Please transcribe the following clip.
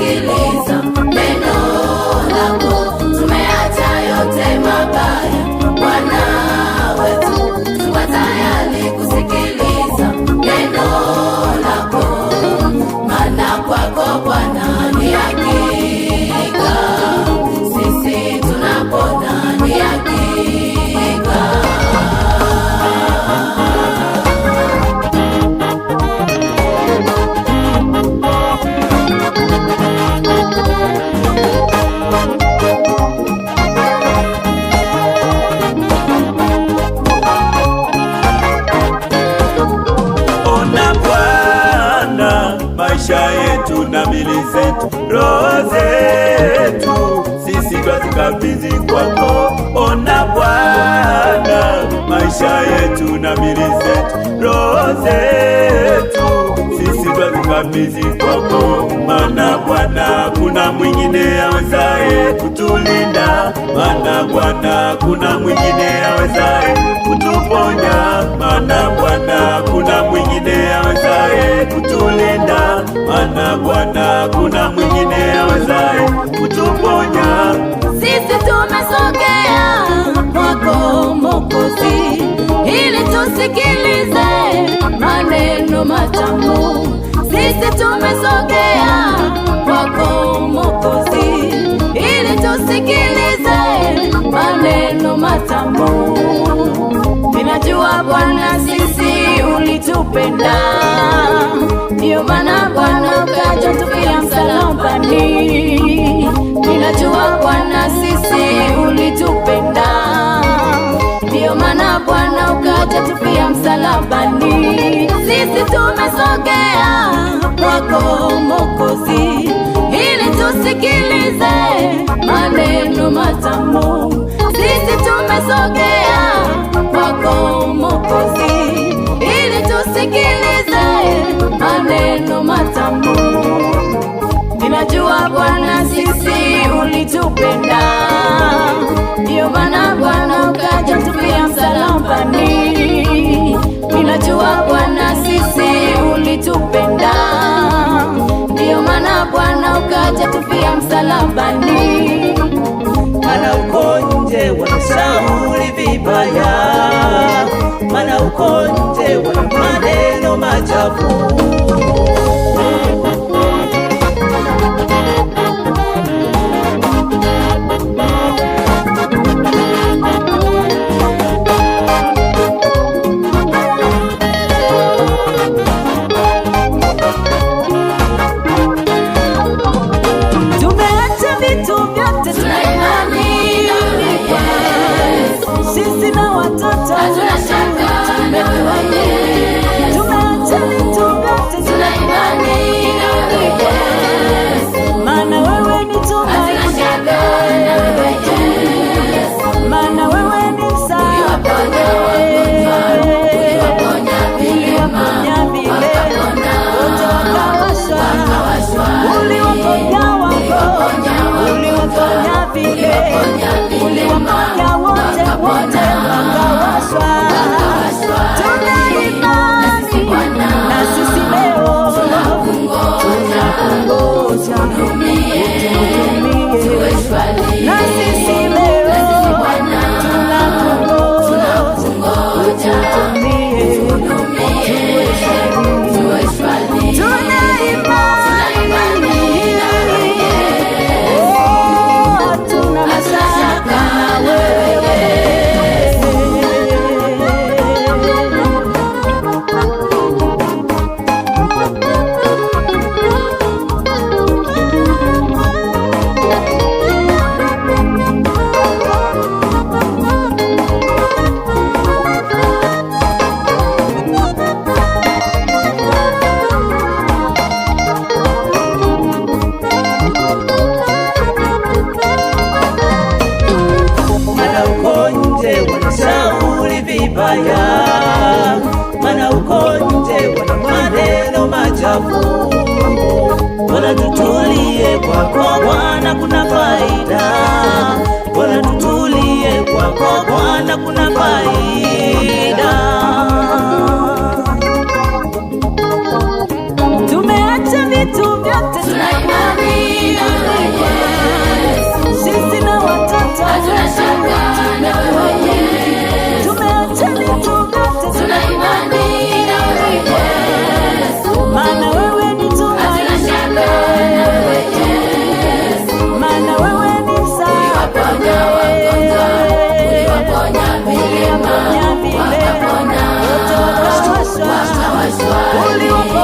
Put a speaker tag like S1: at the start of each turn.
S1: kusikiliza neno lako. Tumeacha yote mabaya, Bwana wetu, tuko tayari kusikiliza neno lako. Maana kwako Bwana ni hakika, sisi tunapona ni hakika. Maisha yetu na mili zetu, roho zetu, sisi twazikabidhi kwako. Ona Bwana, maisha yetu na mili zetu, roho zetu, sisi twazikabidhi kwako. Maana Bwana kuna mwingine awezaye kutulinda, maana Bwana kuna mwingine awezaye kutuponya, maana Bwana kuna mwingine awezaye kutulinda, maana Bwana kuna mwingine awezaye kutuponya.
S2: Sisi tumesogea kwako Mwokozi, ili tusikilize maneno matamu. Sisi tumesogea kwako Mwokozi, ili tusikilize maneno matamu. Ninajua Bwana sisi ulitupenda, ndio maana Bwana ukaja tufia msalabani. Ninajua Bwana sisi ulitupenda, ndio maana Bwana ukaja tufia msalabani. Sisi tumesogea kwako Mwokozi, ili tusikilize maneno matamu. Sisi tumesogea kwako Mwokozi, ili tusikilize maneno matamu. Ninajua Bwana sisi ulitupenda, ndio maana Bwana ukaja tufia msalabani. Ninajua Bwana sisi ulitupenda, ndio maana Bwana ukaja tufia msalabani.
S3: Maana uko nje wanashauri vibaya, maana uko nje wana maneno machafu.
S2: Tumeacha vitu vyote,
S1: Tuna imani na Yesu,
S2: sisi na watoto
S1: hatuna shaka na Yesu.
S2: tumeacha vitu vyote,
S1: Tuna imani na Yesu,
S2: maana wewe ni
S1: hatuna
S2: tumaini,
S1: shaka na Yesu.
S2: maana wewe ni msaada,
S1: Uliwaponya vilema, wakapona,
S2: wote wakawashwa, uliwaponya wagonjwa, uliwaponya vilema, uliwaponya wote wakawashwa. Tuna imani na sisi leo tunakungoja, utuhudumie, na sisi leo tunakungoja, utuhudumie, tuna imani, tuna mashaka na wewe.
S3: Maana uko nje wanashauri vibaya, maana uko nje wana maneno machafu. Bwana tutulie kwako Bwana, kuna faida. Bwana tutulie kwako Bwana, kuna faida.
S2: Tumeacha vitu vyote,
S1: tuna imani
S2: wakawashwa, uliwapa